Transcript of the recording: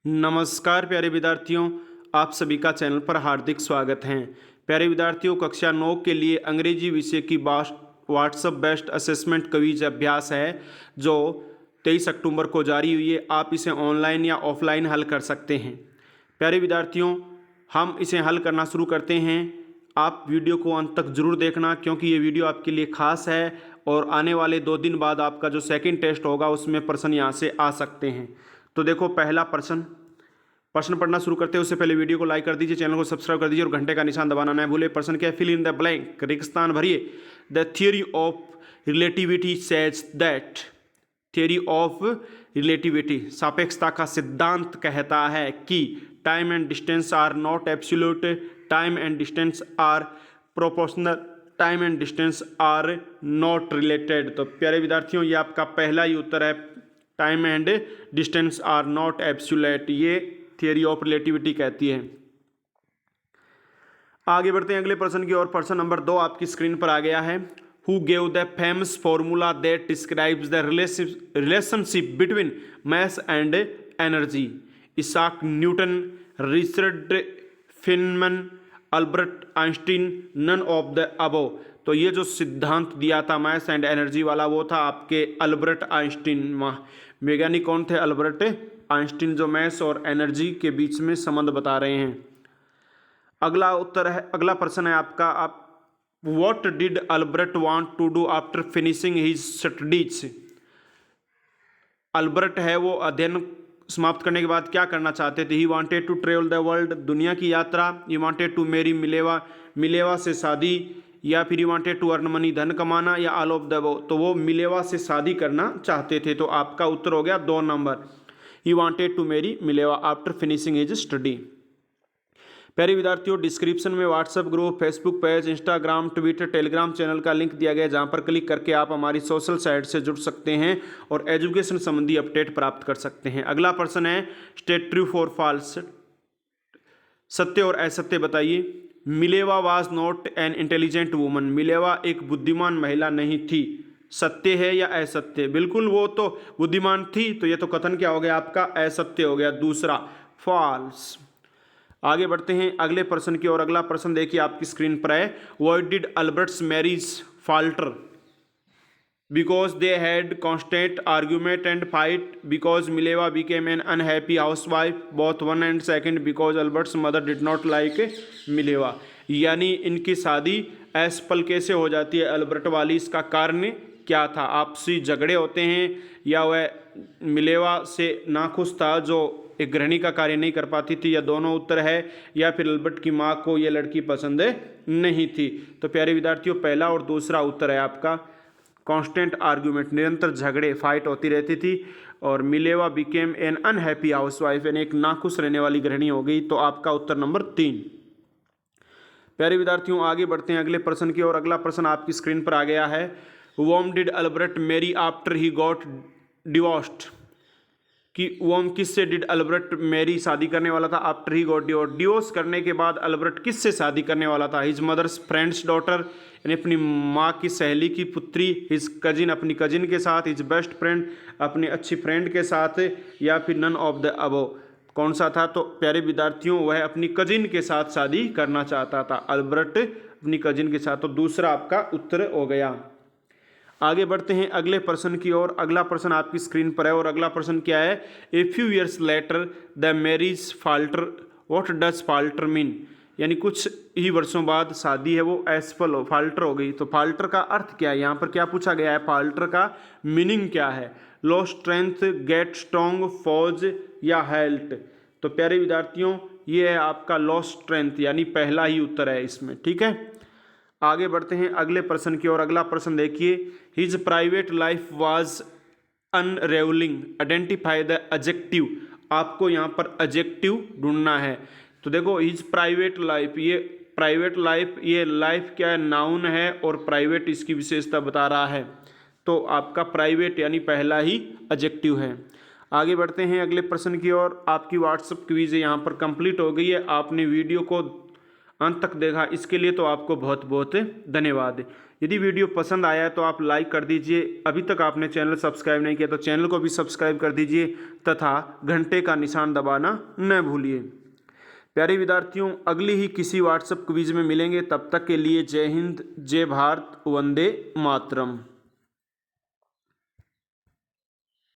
नमस्कार प्यारे विद्यार्थियों, आप सभी का चैनल पर हार्दिक स्वागत है। प्यारे विद्यार्थियों, कक्षा 9 के लिए अंग्रेजी विषय की व्हाट्सएप बेस्ड असेसमेंट क्विज अभ्यास है जो 23 अक्टूबर को जारी हुई है। आप इसे ऑनलाइन या ऑफलाइन हल कर सकते हैं। प्यारे विद्यार्थियों, हम इसे हल करना शुरू करते हैं। आप वीडियो को अंत तक जरूर देखना क्योंकि ये वीडियो आपके लिए खास है और आने वाले 2 दिन बाद आपका जो सेकंड टेस्ट होगा उसमें प्रश्न यहाँ से आ सकते हैं। तो देखो, पहला प्रश्न पढ़ना शुरू करते हैं उससे पहले वीडियो को लाइक कर दीजिए, चैनल को सब्सक्राइब कर दीजिए और घंटे का निशान दबाना न भूले। प्रश्न क्या है? फिल इन द ब्लैंक, रिक्तस्थान भरिए। The theory of relativity says that, theory of relativity सापेक्षता का सिद्धांत कहता है कि time and distance are not absolute, time and distance are proportional, time and distance are not related. तो प्यारे विद्यार्थियों, ये आपका पहला ही उत्तर है, time and distance are not absolute. ये थियरी ऑफ रिलेटिविटी कहती है। आगे बढ़ते हैं अगले प्रश्न की ओर। प्रश्न नंबर 2 आपकी स्क्रीन पर आ गया है। Who gave the famous formula that describes the relationship between mass and energy? Isaac Newton, Richard Feynman, Albert Einstein, none of the above. तो ये जो सिद्धांत दिया था मास एंड एनर्जी वाला, वो था आपके अल्बर्ट आइंस्टीन। वैज्ञानिक कौन थे? अल्बर्ट आइंस्टीन, जो मैथ्स और एनर्जी के बीच में संबंध बता रहे हैं। अगला प्रश्न है आपका, what did Albert want to do after finishing his studies? Albert है वो अध्ययन समाप्त करने के बाद क्या करना चाहते थे? He wanted to travel the world, दुनिया की यात्रा। He wanted to marry Mileva, Mileva से शादी, या फिर he wanted to earn money, धन कमाना, या ऑल ऑफ द अबव। तो वो मिलेवा से शादी करना चाहते थे। तो आपका उत्तर हो गया 2 नंबर। He wanted to marry Mileva after finishing his study. प्यारे विद्यार्थियों, डिस्क्रिप्शन में WhatsApp group, Facebook page, Instagram, Twitter, Telegram channel का लिंक दिया गया है, जहां पर क्लिक करके आप हमारी सोशल साइट से जुड़ सकते हैं और एजुकेशन संबंधी अपडेट प्राप्त कर सकते हैं। अगला प्रश्न है, स्टेट ट्रू फॉर फॉल्स, सत्य और असत्य बताइए। Mileva was not an intelligent woman, Mileva एक बुद्धिमान महिला नहीं थी। सत्य है या असत्य? बिल्कुल, वो तो बुद्धिमान थी। तो ये तो कथन क्या हो गया आपका? असत्य हो गया, दूसरा फॉल्स। आगे बढ़ते हैं अगले प्रश्न की ओर। अगला प्रश्न देखिए आपकी स्क्रीन पर है। Why did Albert's marriage falter? Because they had constant argument and fight, because Mileva became an unhappy housewife, both one and second, because Albert's mother did not like Mileva. यानी इनकी शादी असफल कैसे हो जाती है अल्बर्ट वाली, इसका कारण क्या था? आपसी झगड़े होते हैं, या वह मिलेवा से नाखुश था जो एक गृहिणी का कार्य नहीं कर पाती थी, या दोनों उत्तर है, या फिर अल्बर्ट की माँ को यह लड़की पसंद नहीं थी। तो प्यारे विद्यार्थियों, पहला और दूसरा उत्तर है आपका। कांस्टेंट आर्ग्यूमेंट, निरंतर झगड़े, फाइट होती रहती थी, और Mileva became an unhappy housewife, यानी एक नाखुश रहने वाली गृहिणी हो गई। तो आपका उत्तर नंबर 3। प्यारे विद्यार्थियों, आगे बढ़ते हैं अगले प्रश्न की ओर। अगला प्रश्न आपकी स्क्रीन पर आ गया है। Whom did Albert marry after he got divorced? कि वॉम किससे डिड अल्बर्ट मैरी शादी करने वाला था? After he got divorce, divorce करने के बाद अल्बर्ट किससे शादी करने वाला था? हिज मदर्स फ्रेंड्स डॉटर, यानी अपनी माँ की सहेली की पुत्री। हिज कजिन, अपनी कजिन के साथ। हिज बेस्ट फ्रेंड, अपनी अच्छी फ्रेंड के साथ, या फिर नन ऑफ द अबव। कौन सा था? तो प्यारे विद्यार्थियों, वह अपनी कजिन के साथ शादी करना चाहता था, अल्बर्ट अपनी कजिन के साथ। तो दूसरा आपका उत्तर हो गया। आगे बढ़ते हैं अगले प्रश्न की ओर। अगला प्रश्न आपकी स्क्रीन पर है और अगला प्रश्न क्या है? A few years later the marriage falter, what does falter mean? यानी कुछ ही वर्षों बाद शादी है वो असफल हो, फाल्टर हो गई। तो फाल्टर का अर्थ क्या है? यहाँ पर क्या पूछा गया है? फाल्टर का मीनिंग क्या है? लो स्ट्रेंथ, गेट स्ट्रॉन्ग, फौज, या हेल्थ? तो प्यारे विद्यार्थियों, ये है आपका लो स्ट्रेंथ, यानी पहला ही उत्तर है इसमें। ठीक है, आगे बढ़ते हैं अगले प्रश्न की ओर। अगला प्रश्न देखिए। His private life was unravelling, identify the adjective. आपको यहाँ पर एडजेक्टिव ढूंढना है। तो देखो, हिज प्राइवेट लाइफ, ये प्राइवेट लाइफ, ये लाइफ क्या है? नाउन है, और प्राइवेट इसकी विशेषता बता रहा है। तो आपका प्राइवेट यानी पहला ही एडजेक्टिव है। आगे बढ़ते हैं अगले प्रश्न की ओर। आपकी व्हाट्सएप क्विज यहाँ पर कंप्लीट हो गई है। आपने वीडियो को अंत तक देखा, इसके लिए तो आपको बहुत बहुत धन्यवाद। यदि वीडियो पसंद आया है तो आप लाइक कर दीजिए। अभी तक आपने चैनल सब्सक्राइब नहीं किया तो चैनल को भी सब्सक्राइब कर दीजिए तथा घंटे का निशान दबाना न भूलिए। प्यारे विद्यार्थियों, अगली ही किसी व्हाट्सएप क्विज में मिलेंगे। तब तक के लिए जय हिंद, जय भारत, वंदे मातरम।